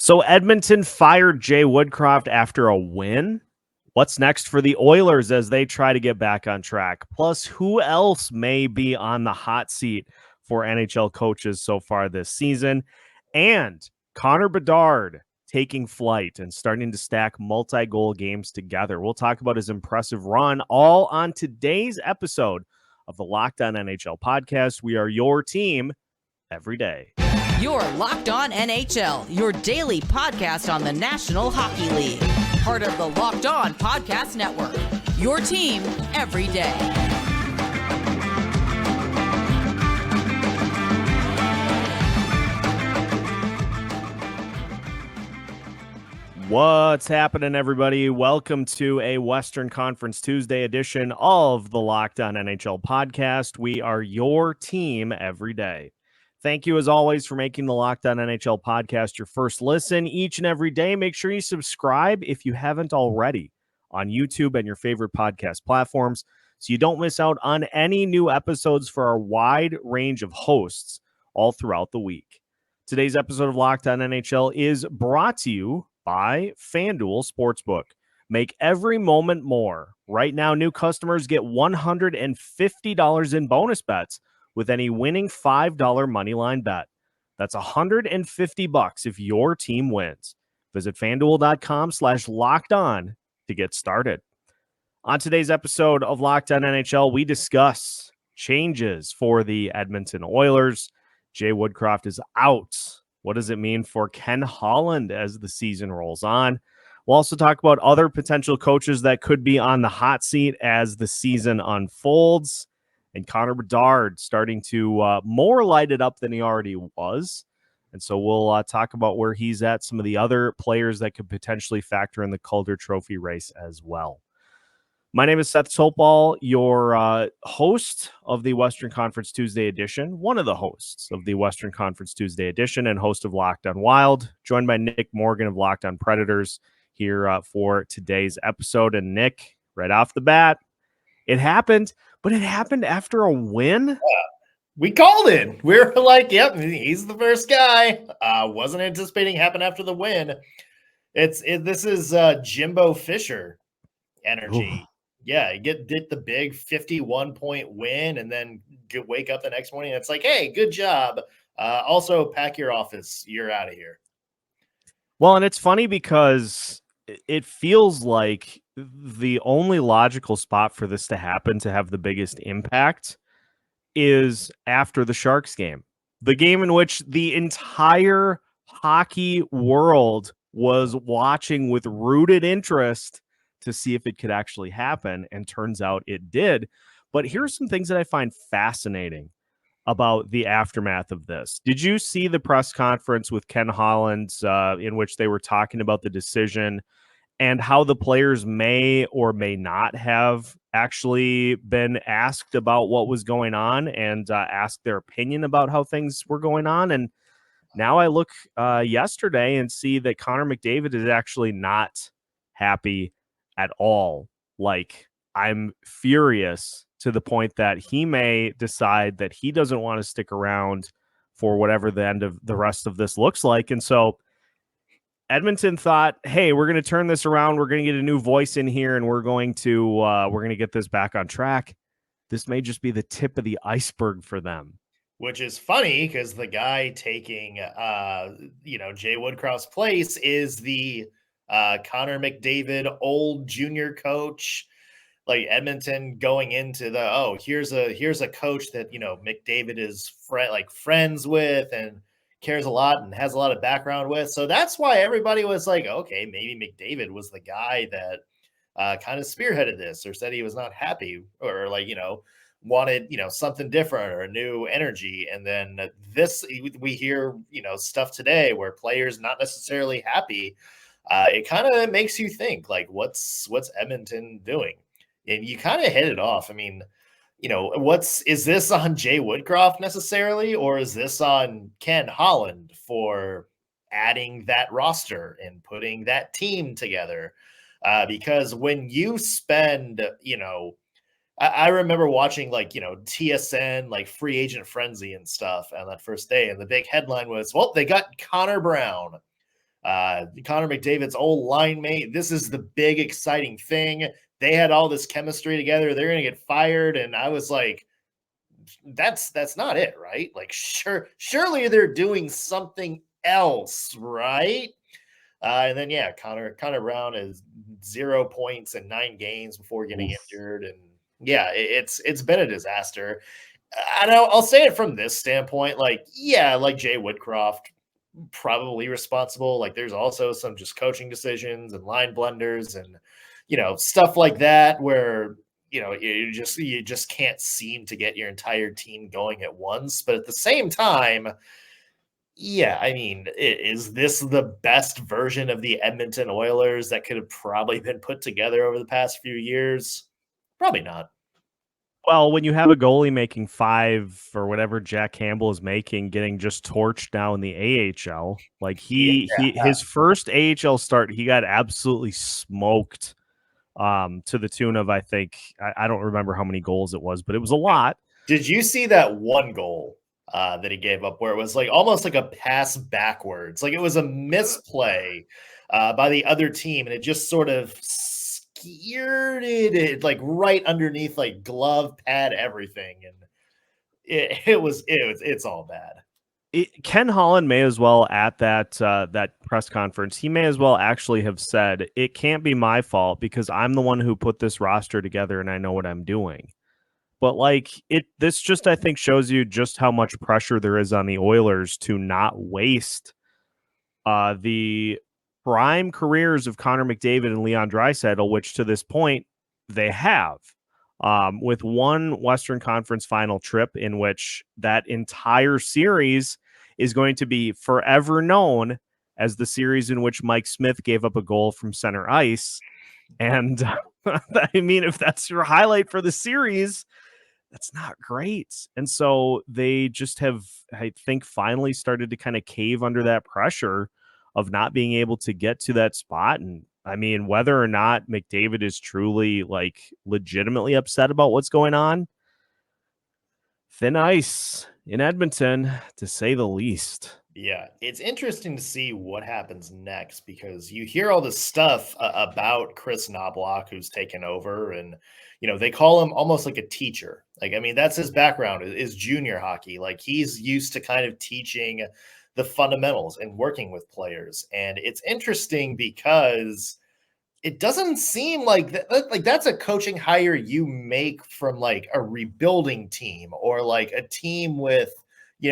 So Edmonton fired Jay Woodcroft after a win. What's next for the Oilers as they try to get back on track? Plus, who else may be on the hot seat for NHL coaches so far this season? And Connor Bedard taking flight and starting to stack multi-goal games together. We'll talk about his impressive run all on today's episode of the Locked On NHL podcast. We are your team every day. You're Locked On NHL, your daily podcast on the National Hockey League. Part of the Locked On Podcast Network, your team every day. What's happening, everybody? Welcome to a Western Conference Tuesday edition of the Locked On NHL podcast. We are your team every day. Thank you, as always, for making the Locked On NHL podcast your first listen each and every day. Make sure you subscribe if you haven't already on YouTube and your favorite podcast platforms so you don't miss out on any new episodes for our wide range of hosts all throughout the week. Today's episode of Locked On NHL is brought to you by FanDuel Sportsbook. Make every moment more. Right now, new customers get $150 in bonus bets with any winning $5 moneyline bet. That's $150 if your team wins. Visit FanDuel.com/lockedon to get started. On today's episode of Locked On NHL, we discuss changes for the Edmonton Oilers. Jay Woodcroft is out. What does it mean for Ken Holland as the season rolls on? We'll also talk about other potential coaches that could be on the hot seat as the season unfolds. And Connor Bedard starting to more light it up than he already was. And so we'll talk about where he's at, some of the other players that could potentially factor in the Calder Trophy race as well. My name is Seth Toupal, your host of the Western Conference Tuesday edition, one of the hosts of the Western Conference Tuesday edition, and host of Locked On Wild, joined by Nick Morgan of Locked On Predators here for today's episode. And Nick, right off the bat, it happened, but it happened after a win. Yeah, we called it. We were like, yep, he's the first guy. Wasn't anticipating happen after the win. This is Jimbo Fisher energy. Ooh. Yeah, you get the big 51-point win and then wake up the next morning and it's like, hey, good job. Also, pack your office. You're out of here. Well, and it's funny because it feels like the only logical spot for this to happen, to have the biggest impact, is after the Sharks game. The game in which the entire hockey world was watching with rooted interest to see if it could actually happen, and turns out it did. But here's some things that I find fascinating about the aftermath of this. Did you see the press conference with Ken Holland in which they were talking about the decision and how the players may or may not have actually been asked about what was going on and asked their opinion about how things were going on? And now I look yesterday and see that Connor McDavid is actually not happy at all. Like, I'm furious to the point that he may decide that he doesn't want to stick around for whatever the end of the rest of this looks like. And so Edmonton thought, hey, we're going to turn this around. We're going to get a new voice in here, and we're going to get this back on track. This may just be the tip of the iceberg for them. Which is funny because the guy taking, Jay Woodcroft's place is the Connor McDavid old junior coach. Like Edmonton going into here's a coach that McDavid is friends with and cares a lot and has a lot of background with. So that's why everybody was like, okay, maybe McDavid was the guy that kind of spearheaded this, or said he was not happy, or wanted something different or a new energy. And then we hear stuff today where players not necessarily happy. It kind of makes you think, like, what's Edmonton doing? And you kind of hit it off. I mean, is this on Jay Woodcroft necessarily, or is this on Ken Holland for adding that roster and putting that team together? Because when you spend, I remember watching TSN, like free agent frenzy and stuff on that first day. And the big headline was, well, they got Connor Brown. Connor McDavid's old line mate. This is the big exciting thing. They had all this chemistry together. They're going to get fired. And I was like, that's not it, right? Like, surely they're doing something else, right? And then Connor Brown is 0 points in 9 games before getting injured, and it's been a disaster. And I'll say it from this standpoint, like Jay Woodcroft, probably responsible. Like, there's also some just coaching decisions and line blunders and stuff like that where you just can't seem to get your entire team going at once. But at the same time, I mean, is this the best version of the Edmonton Oilers that could have probably been put together over the past few years? Probably not. Well, when you have a goalie making 5 or whatever Jack Campbell is making, getting just torched now in the AHL, like his first AHL start, he got absolutely smoked to the tune of, I think, I don't remember how many goals it was, but it was a lot. Did you see that one goal that he gave up where it was like almost like a pass backwards? Like it was a misplay by the other team, and it just sort of skewered it like right underneath like glove pad everything, and it's all bad. Ken Holland may as well at that press conference, he may as well actually have said, it can't be my fault because I'm the one who put this roster together and I know what I'm doing. But like this just, I think, shows you just how much pressure there is on the Oilers to not waste the prime careers of Connor McDavid and Leon Draisaitl, which to this point they have, with one Western Conference final trip in which that entire series is going to be forever known as the series in which Mike Smith gave up a goal from center ice. And I mean, if that's your highlight for the series, that's not great. And so they just have, I think, finally started to kind of cave under that pressure of not being able to get to that spot. And I mean, whether or not McDavid is truly like legitimately upset about what's going on, thin ice in Edmonton, to say the least. Yeah, it's interesting to see what happens next because you hear all this stuff about Kris Knoblauch, who's taken over, and they call him almost like a teacher. Like, I mean, that's his background is junior hockey. Like, he's used to kind of teaching the fundamentals and working with players, and it's interesting because it doesn't seem like that's a coaching hire you make from like a rebuilding team or like a team with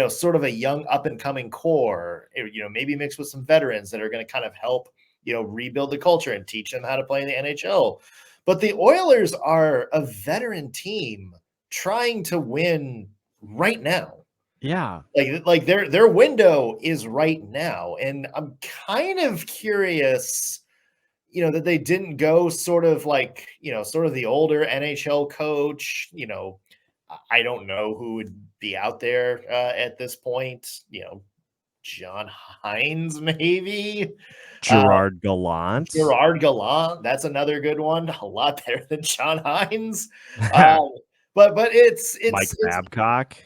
sort of a young up and coming core, maybe mixed with some veterans that are going to kind of help, rebuild the culture and teach them how to play in the NHL. But the Oilers are a veteran team trying to win right now. Yeah. Like their window is right now. And I'm kind of curious, that they didn't go sort of like, sort of the older NHL coach, I don't know who would be out there at this point. John Hines, maybe. Gerard Gallant. That's another good one. A lot better than John Hines. But it's Mike Babcock.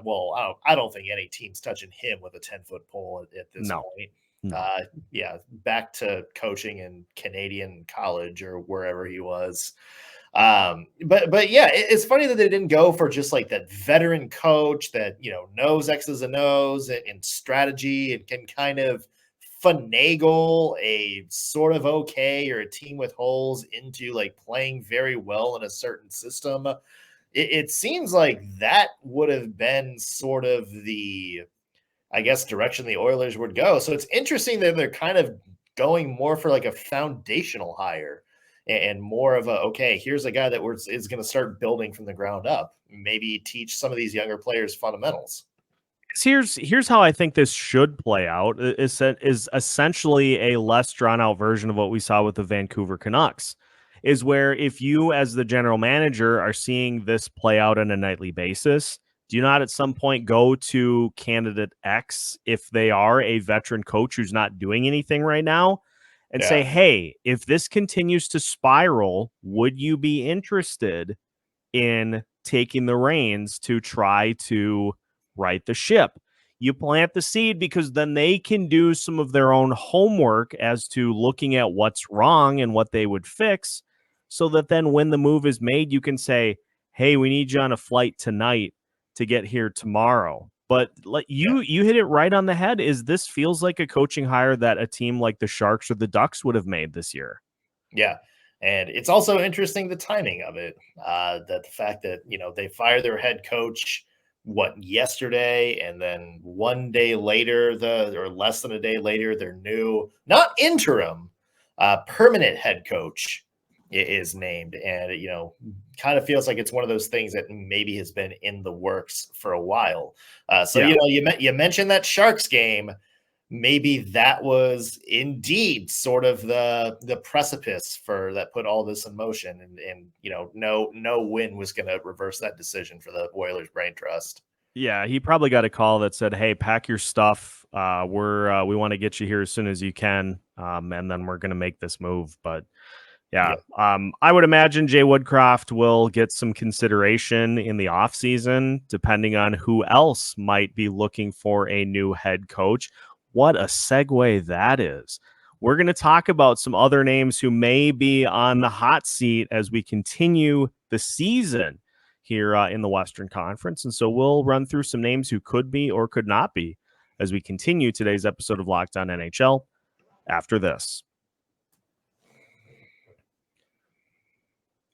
Well, I don't think any team's touching him with a 10-foot pole at this point. No. Back to coaching in Canadian college or wherever he was. But it's funny that they didn't go for just like that veteran coach that knows X's and O's and strategy and can kind of finagle a sort of okay or a team with holes into like playing very well in a certain system. It seems like that would have been sort of the, I guess, direction the Oilers would go. So it's interesting that they're kind of going more for like a foundational hire and more of a, okay, here's a guy that is going to start building from the ground up, maybe teach some of these younger players fundamentals. Here's how I think this should play out is essentially a less drawn out version of what we saw with the Vancouver Canucks, is where if you as the general manager are seeing this play out on a nightly basis, do you not at some point go to candidate X if they are a veteran coach who's not doing anything right now and say, hey, if this continues to spiral, would you be interested in taking the reins to try to right the ship? you plant the seed because then they can do some of their own homework as to looking at what's wrong and what they would fix, so that then when the move is made, you can say, hey, we need you on a flight tonight to get here tomorrow. But you hit it right on the head. Is this feels like a coaching hire that a team like the Sharks or the Ducks would have made this year. Yeah. And it's also interesting the timing of it, that the fact that, they fired their head coach, yesterday, and then one day later, or less than a day later, their new, not interim, permanent head coach is named. And, kind of feels like it's one of those things that maybe has been in the works for a while. You mentioned that Sharks game. Maybe that was indeed sort of the precipice for that put all this in motion, and no win was going to reverse that decision for the Oilers Brain Trust. Yeah, he probably got a call that said, "Hey, pack your stuff. We want to get you here as soon as you can, and then we're going to make this move." But yeah. I would imagine Jay Woodcroft will get some consideration in the offseason, depending on who else might be looking for a new head coach. What a segue that is. We're going to talk about some other names who may be on the hot seat as we continue the season here in the Western Conference. And so we'll run through some names who could be or could not be as we continue today's episode of Locked On NHL after this.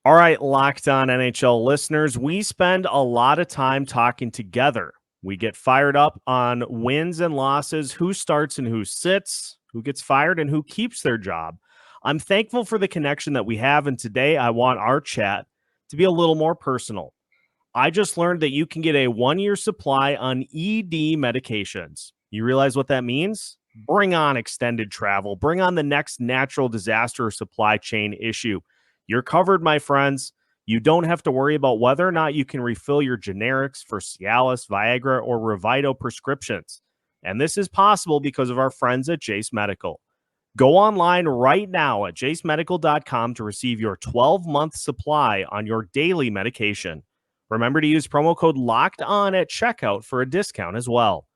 All right, Locked On NHL listeners, we spend a lot of time talking together. We get fired up on wins and losses, who starts and who sits, who gets fired and who keeps their job. I'm thankful for the connection that we have, and today I want our chat to be a little more personal. I just learned that you can get a 1-year supply on ED medications. You realize what that means? Bring on extended travel. Bring on the next natural disaster or supply chain issue. You're covered, my friends. You don't have to worry about whether or not you can refill your generics for Cialis, Viagra, or Revito prescriptions. And this is possible because of our friends at Jase Medical. Go online right now at jasemedical.com to receive your 12-month supply on your daily medication. Remember to use promo code LOCKEDON at checkout for a discount as well.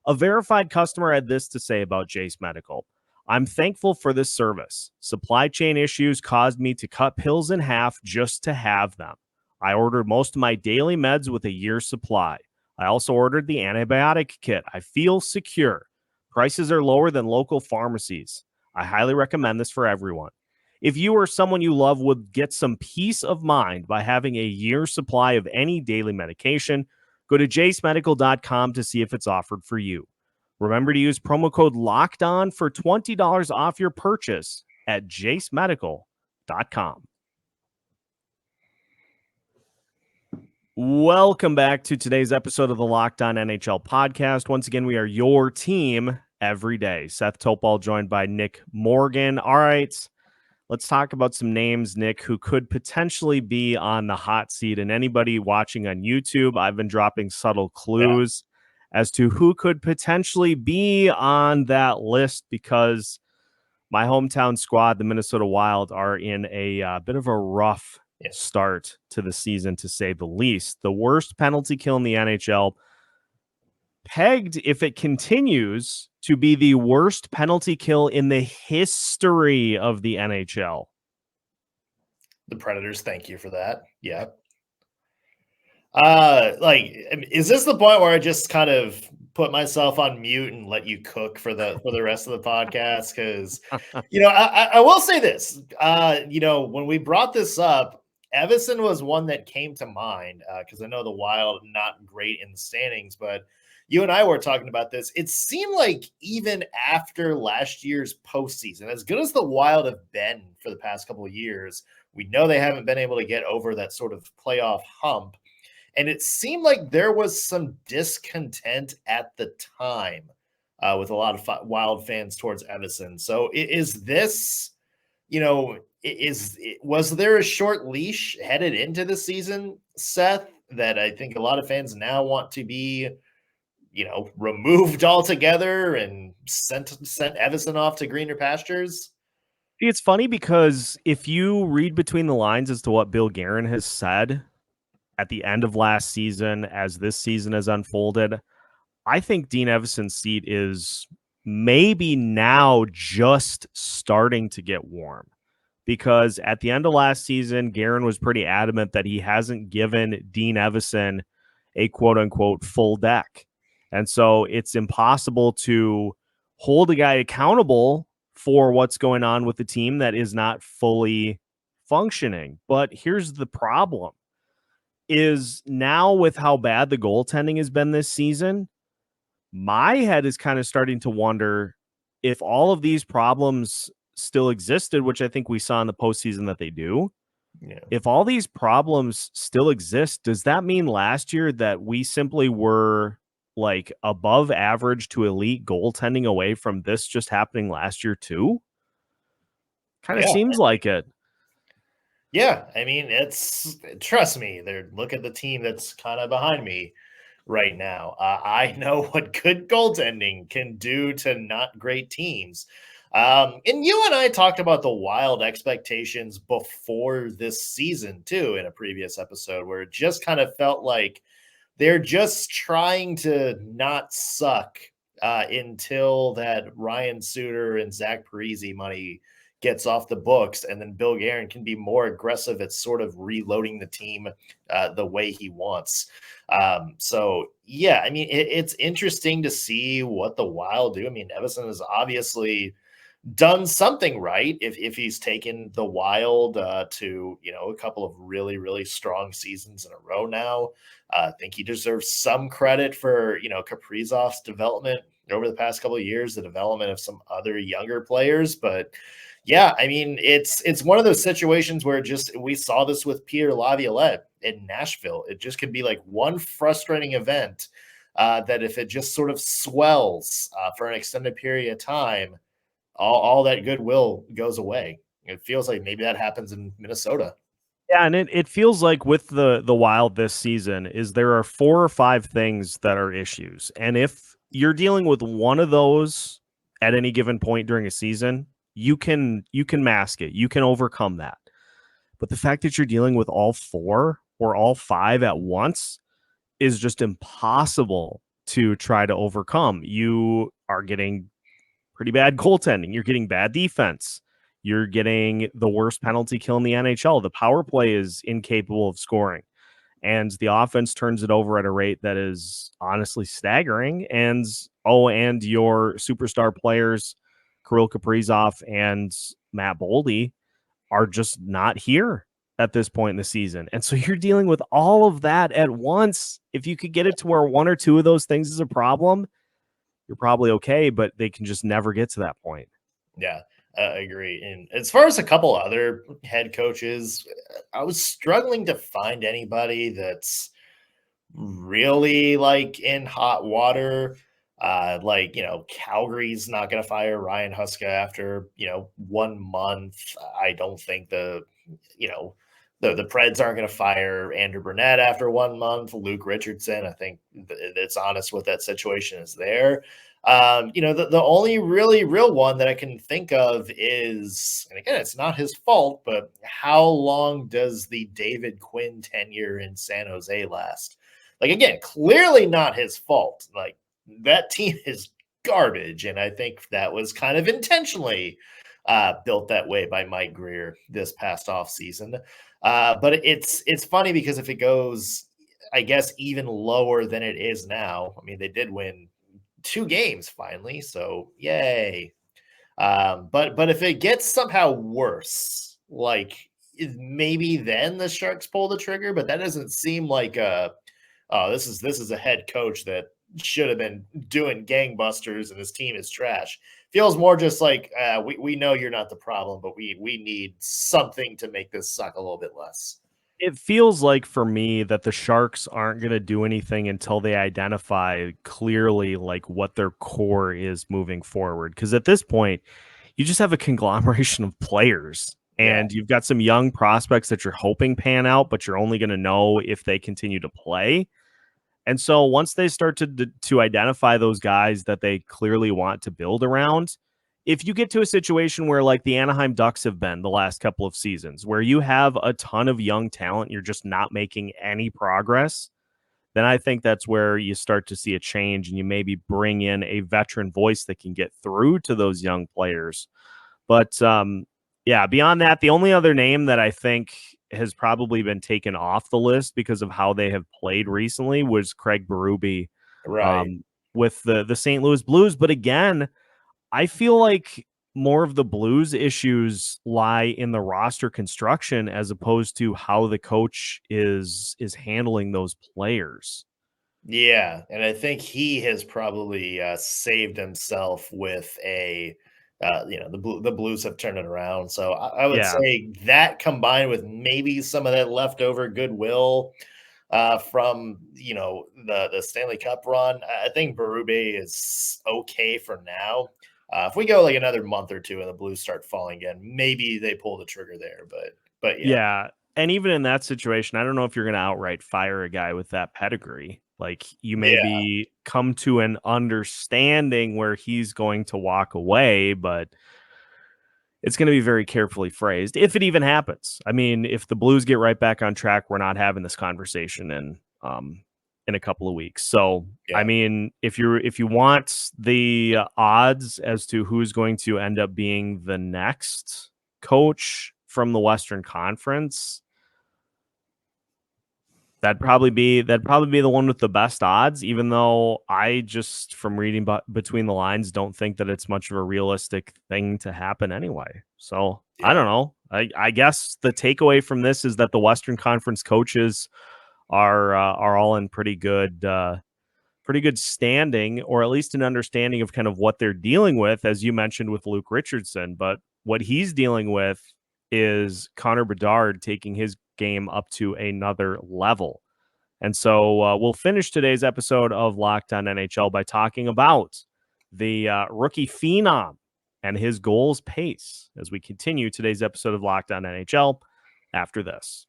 A verified customer had this to say about Jase Medical. I'm thankful for this service. Supply chain issues caused me to cut pills in half just to have them. I ordered most of my daily meds with a year's supply. I also ordered the antibiotic kit. I feel secure. Prices are lower than local pharmacies. I highly recommend this for everyone. If you or someone you love would get some peace of mind by having a year's supply of any daily medication, go to jasemedical.com to see if it's offered for you. Remember to use promo code LOCKEDON for $20 off your purchase at jasemedical.com. Welcome back to today's episode of the Locked On NHL podcast. Once again, we are your team every day. Seth Toupal joined by Nick Morgan. All right, let's talk about some names, Nick, who could potentially be on the hot seat. And anybody watching on YouTube, I've been dropping subtle clues as to who could potentially be on that list, because my hometown squad, the Minnesota Wild, are in a bit of a rough start to the season, to say the least. The worst penalty kill in the NHL, pegged, if it continues, to be the worst penalty kill in the history of the NHL. The Predators, thank you for that. Yeah. Is this the point where I just kind of put myself on mute and let you cook for the rest of the podcast? Because, I will say this, when we brought this up, Evason was one that came to mind, because I know the Wild not great in the standings, but you and I were talking about this. It seemed like even after last year's postseason, as good as the Wild have been for the past couple of years, we know they haven't been able to get over that sort of playoff hump. And it seemed like there was some discontent at the time with a lot of Wild fans towards Evason. So is this, was there a short leash headed into the season, Seth, that I think a lot of fans now want to be, removed altogether and sent Evason off to greener pastures? It's funny because if you read between the lines as to what Bill Guerin has said at the end of last season, as this season has unfolded, I think Dean Evason's seat is maybe now just starting to get warm, because at the end of last season, Guerin was pretty adamant that he hasn't given Dean Evason a quote unquote full deck. And so it's impossible to hold a guy accountable for what's going on with the team that is not fully functioning. But here's the problem is now with how bad the goaltending has been this season, my head is kind of starting to wonder if all of these problems still existed, which I think we saw in the postseason that they do. Yeah. If all these problems still exist, does that mean last year that we simply were like above average to elite goaltending away from this just happening last year too? Kind of Yeah. seems like it. Yeah, I mean, trust me. Look at the team that's kind of behind me right now. I know what good goaltending can do to not great teams. And you and I talked about the Wild expectations before this season too in a previous episode, where it just kind of felt like they're just trying to not suck until that Ryan Suter and Zach Parise money gets off the books, and then Bill Guerin can be more aggressive at sort of reloading the team the way he wants. So yeah, I mean, it's interesting to see what the Wild do. I mean, Evason has obviously done something right if he's taken the Wild to a couple of really, really strong seasons in a row now. I think he deserves some credit for Kaprizov's development over the past couple of years, the development of some other younger players. But yeah, I mean, it's one of those situations where we saw this with Pierre Laviolette in Nashville. It just could be like one frustrating event that if it just sort of swells for an extended period of time, all that goodwill goes away. It feels like maybe that happens in Minnesota. Yeah, and it feels like with the Wild this season is there are 4 or 5 things that are issues. And if you're dealing with one of those at any given point during a season, you can mask it. You can overcome that. But the fact that you're dealing with all 4 or all 5 at once is just impossible to try to overcome. You are getting pretty bad goaltending. You're getting bad defense. You're getting the worst penalty kill in the NHL. The power play is incapable of scoring, and the offense turns it over at a rate that is honestly staggering. And your superstar players, Kirill Kaprizov and Matt Boldy, are just not here at this point in the season. And so you're dealing with all of that at once. If you could get it to where 1 or 2 of those things is a problem, you're probably okay, but they can just never get to that point. Yeah, I agree. And as far as a couple other head coaches, I was struggling to find anybody that's really like in hot water. Calgary's not going to fire Ryan Huska after 1 month. I don't think the Preds aren't going to fire Andrew Burnett after 1 month. Luke Richardson, I think it's honest what that situation is there. The only really real one that I can think of is, and again, it's not his fault, but how long does the David Quinn tenure in San Jose last? Like, again, clearly not his fault. Like, that team is garbage. And I think that was kind of intentionally built that way by Mike Greer this past offseason. But it's funny because if it goes, I guess, even lower than it is now, I mean, they did win 2 games finally, so yay. But if it gets somehow worse, like maybe then the Sharks pull the trigger, but that doesn't seem like this is a head coach that should have been doing gangbusters and his team is trash. Feels more just like we know you're not the problem, but we need something to make this suck a little bit less. It feels like for me that the Sharks aren't going to do anything until they identify clearly like what their core is moving forward. Because at this point, you just have a conglomeration of players and you've got some young prospects that you're hoping pan out, but you're only going to know if they continue to play. And so once they start to identify those guys that they clearly want to build around, if you get to a situation where like the Anaheim Ducks have been the last couple of seasons, where you have a ton of young talent, you're just not making any progress, then I think that's where you start to see a change and you maybe bring in a veteran voice that can get through to those young players. But yeah, beyond that, the only other name that I think has probably been taken off the list because of how they have played recently was Craig Berube Right. with the St. Louis Blues. But again, I feel like more of the Blues issues lie in the roster construction as opposed to how the coach is handling those players. Yeah, and I think he has probably saved himself with the Blues have turned it around. So I would Yeah. say that combined with maybe some of that leftover goodwill from the Stanley Cup run, I think Berube is okay for now. If we go like another month or two and the Blues start falling again, maybe they pull the trigger there. But yeah, Yeah. And even in that situation, I don't know if you're going to outright fire a guy with that pedigree. Like you yeah, maybe come to an understanding where he's going to walk away, but it's going to be very carefully phrased if it even happens. I mean, if the Blues get right back on track, we're not having this conversation in a couple of weeks. So, I yeah. mean, if you want the odds as to who's going to end up being the next coach from the Western Conference, that'd probably be the one with the best odds, even though I just from reading between the lines don't think that it's much of a realistic thing to happen anyway. So I Yeah. don't know. I guess the takeaway from this is that the Western Conference coaches are all in pretty good standing, or at least an understanding of kind of what they're dealing with, as you mentioned with Luke Richardson. But what he's dealing with is Connor Bedard taking his game up to another level. And so we'll finish today's episode of Locked On NHL by talking about the rookie phenom and his goals pace as we continue today's episode of Locked On NHL after this.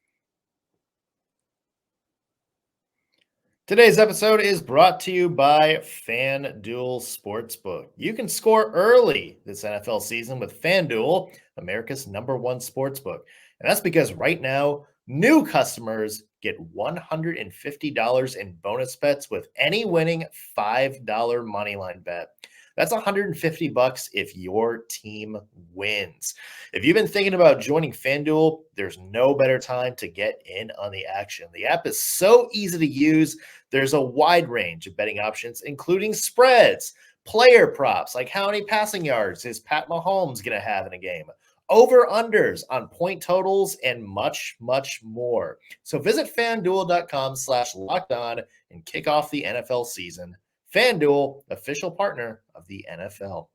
Today's episode is brought to you by FanDuel Sportsbook. You can score early this NFL season with FanDuel, America's #1 sportsbook. And that's because right now, new customers get $150 in bonus bets with any winning $5 moneyline bet. That's $150 if your team wins. If you've been thinking about joining FanDuel, there's no better time to get in on the action. The app is so easy to use. There's a wide range of betting options, including spreads, player props, like how many passing yards is Pat Mahomes going to have in a game, over-unders on point totals, and much, much more. So visit FanDuel.com/lockedon and kick off the NFL season. FanDuel, official partner of the NFL.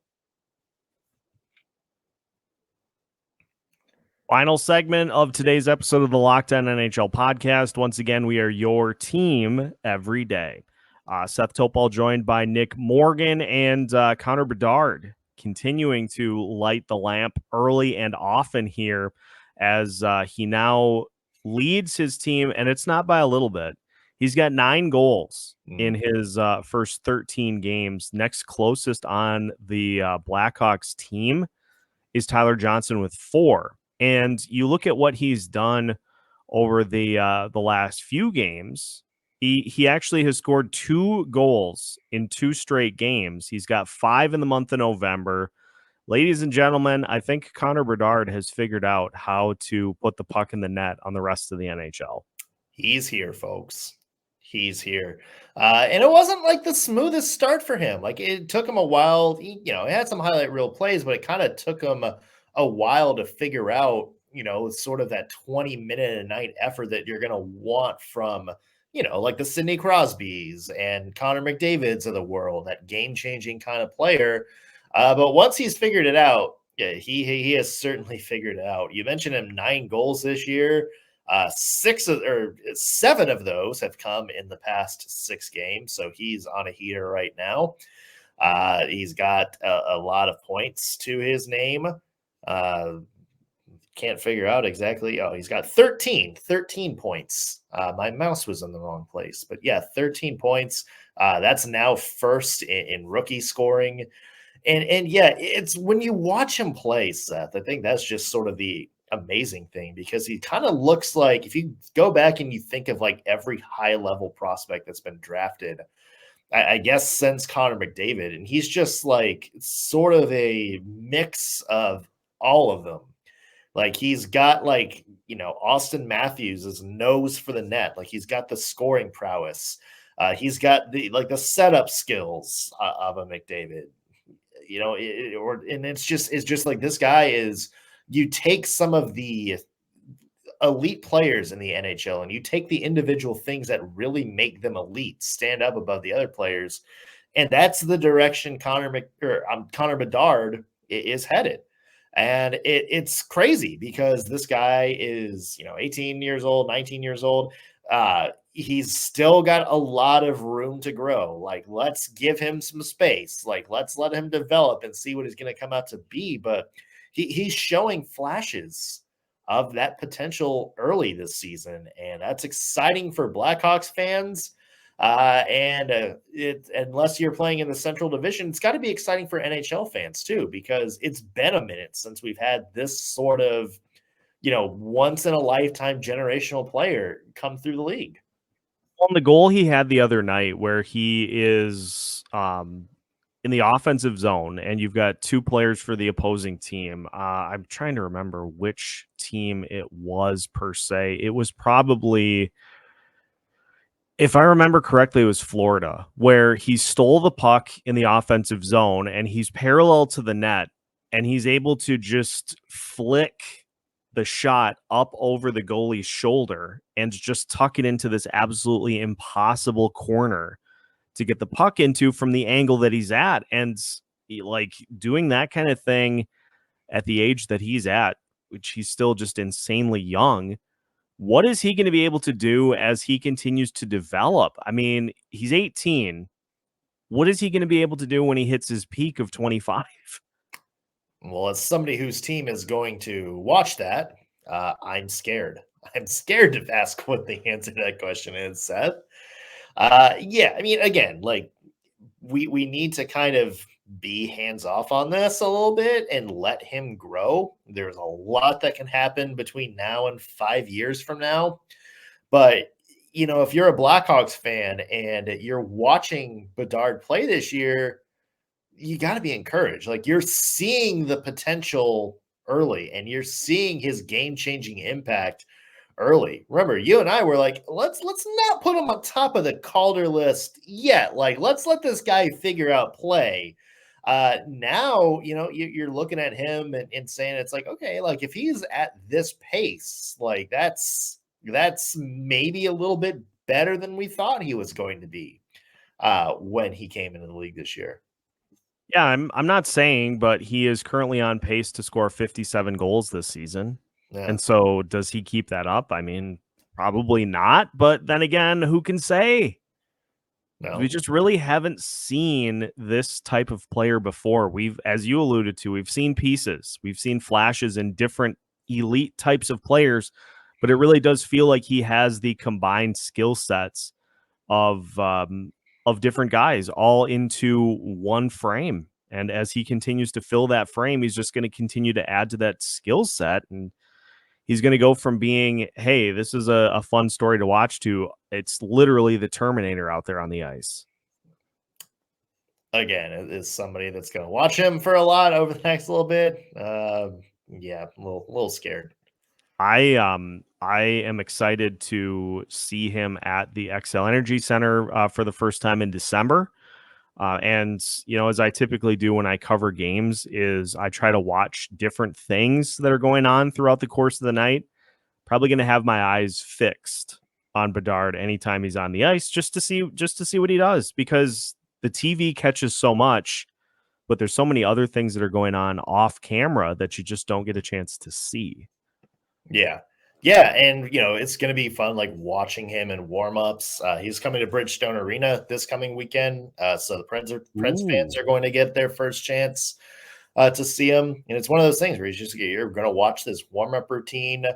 Final segment of today's episode of the Locked On NHL podcast. Once again, we are your team every day. Seth Toupal joined by Nick Morgan and Connor Bedard, continuing to light the lamp early and often here as he now leads his team, and it's not by a little bit. He's got 9 goals in his first 13 games. Next closest on the Blackhawks team is Tyler Johnson with 4. And you look at what he's done over the last few games. He actually has scored 2 goals in 2 straight games. He's got 5 in the month of November. Ladies and gentlemen, I think Connor Bedard has figured out how to put the puck in the net on the rest of the NHL. He's here, folks. He's here. And it wasn't like the smoothest start for him. Like it took him a while. He had some highlight reel plays, but it kind of took him a while to figure out, sort of that 20-minute a night effort that you're going to want from, like the Sidney Crosbys and Connor McDavids of the world, that game-changing kind of player. But once he's figured it out, yeah, he has certainly figured it out. You mentioned him 9 goals this year. 7 of those have come in the past 6 games. So he's on a heater right now. He's got a lot of points to his name. Can't figure out exactly. Oh, he's got 13 points. My mouse was in the wrong place, but yeah, 13 points. That's now first in rookie scoring. And yeah, it's when you watch him play, Seth, I think that's just sort of the amazing thing because he kind of looks like, if you go back and you think of like every high level prospect that's been drafted, I guess since Connor McDavid, and he's just like sort of a mix of all of them. Like he's got like, Austin Matthews' nose for the net. Like he's got the scoring prowess. He's got the setup skills of a McDavid. And it's just like this guy is. You take some of the elite players in the NHL and you take the individual things that really make them elite stand up above the other players, and that's the direction Connor Bedard is headed. And it's crazy because this guy is 18 years old, 19 years old. He's still got a lot of room to grow. Like, let's give him some space. Like, let's let him develop and see what he's going to come out to be. But he's showing flashes of that potential early this season, and that's exciting for Blackhawks fans. Unless you're playing in the Central Division, it's got to be exciting for NHL fans too, because it's been a minute since we've had this sort of, once in a lifetime generational player come through the league. On the goal he had the other night where he is in the offensive zone and you've got two players for the opposing team. I'm trying to remember which team it was per se. It was probably, if I remember correctly, it was Florida, where he stole the puck in the offensive zone and he's parallel to the net and he's able to just flick the shot up over the goalie's shoulder and just tuck it into this absolutely impossible corner to get the puck into from the angle that he's at. And like doing that kind of thing at the age that he's at, which he's still just insanely young. What is he going to be able to do as he continues to develop? I mean, he's 18. What is he going to be able to do when he hits his peak of 25? Well, as somebody whose team is going to watch that, I'm scared. I'm scared to ask what the answer to that question is, Seth. Yeah, I mean, again, like we need to kind of be hands off on this a little bit and let him grow. There's a lot that can happen between now and 5 years from now. But, if you're a Blackhawks fan and you're watching Bedard play this year, you got to be encouraged. Like you're seeing the potential early and you're seeing his game-changing impact early. Remember, you and I were like, let's not put him on top of the Calder list yet. Like, let's let this guy figure out play. Now, you're looking at him and saying it's like, okay, like if he's at this pace, like that's maybe a little bit better than we thought he was going to be when he came into the league this year. Yeah, I'm not saying, but he is currently on pace to score 57 goals this season. Yeah. And so does he keep that up? I mean, probably not. But then again, who can say? No. We just really haven't seen this type of player before. As you alluded to, we've seen pieces. We've seen flashes in different elite types of players, but it really does feel like he has the combined skill sets of different guys all into one frame. And as he continues to fill that frame, he's just going to continue to add to that skill set. And he's going to go from being, hey, this is a fun story to watch, to it's literally the Terminator out there on the ice. Again, it is somebody that's going to watch him for a lot over the next little bit. Yeah, a little scared. I am excited to see him at the XL Energy Center for the first time in December. And, as I typically do when I cover games, is I try to watch different things that are going on throughout the course of the night. Probably going to have my eyes fixed on Bedard anytime he's on the ice, just to see what he does, because the TV catches so much, but there's so many other things that are going on off camera that you just don't get a chance to see. Yeah. Yeah, and it's going to be fun, like watching him in warm-ups. He's coming to Bridgestone Arena this coming weekend, so the Preds fans are going to get their first chance to see him. And it's one of those things where you're going to watch this warm-up routine,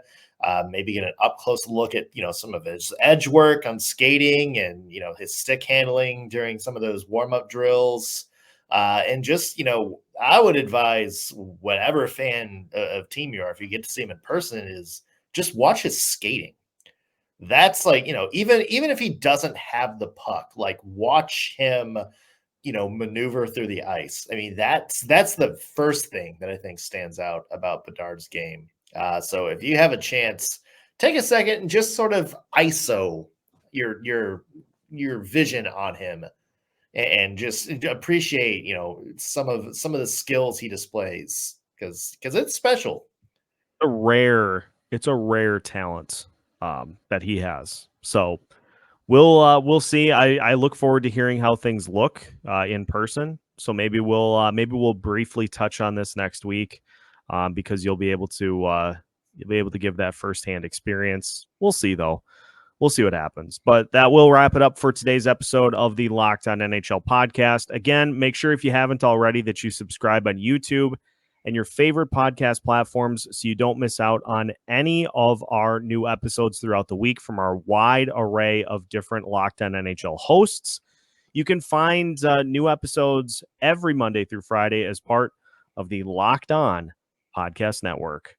maybe get an up-close look at some of his edge work on skating and his stick handling during some of those warm-up drills. And just I would advise whatever fan of team you are, if you get to see him in person, is just watch his skating. That's like, even if he doesn't have the puck, like watch him, maneuver through the ice. I mean, that's the first thing that I think stands out about Bedard's game. So if you have a chance, take a second and just sort of ISO your vision on him and just appreciate, some of the skills he displays because it's special. It's a rare talent that he has. So we'll see. I look forward to hearing how things look in person. So maybe we'll briefly touch on this next week because you'll be able to give that firsthand experience. We'll see though. We'll see what happens. But that will wrap it up for today's episode of the Locked On NHL podcast. Again, make sure if you haven't already that you subscribe on YouTube and your favorite podcast platforms so you don't miss out on any of our new episodes throughout the week from our wide array of different Locked On NHL hosts. You can find new episodes every Monday through Friday as part of the Locked On Podcast Network.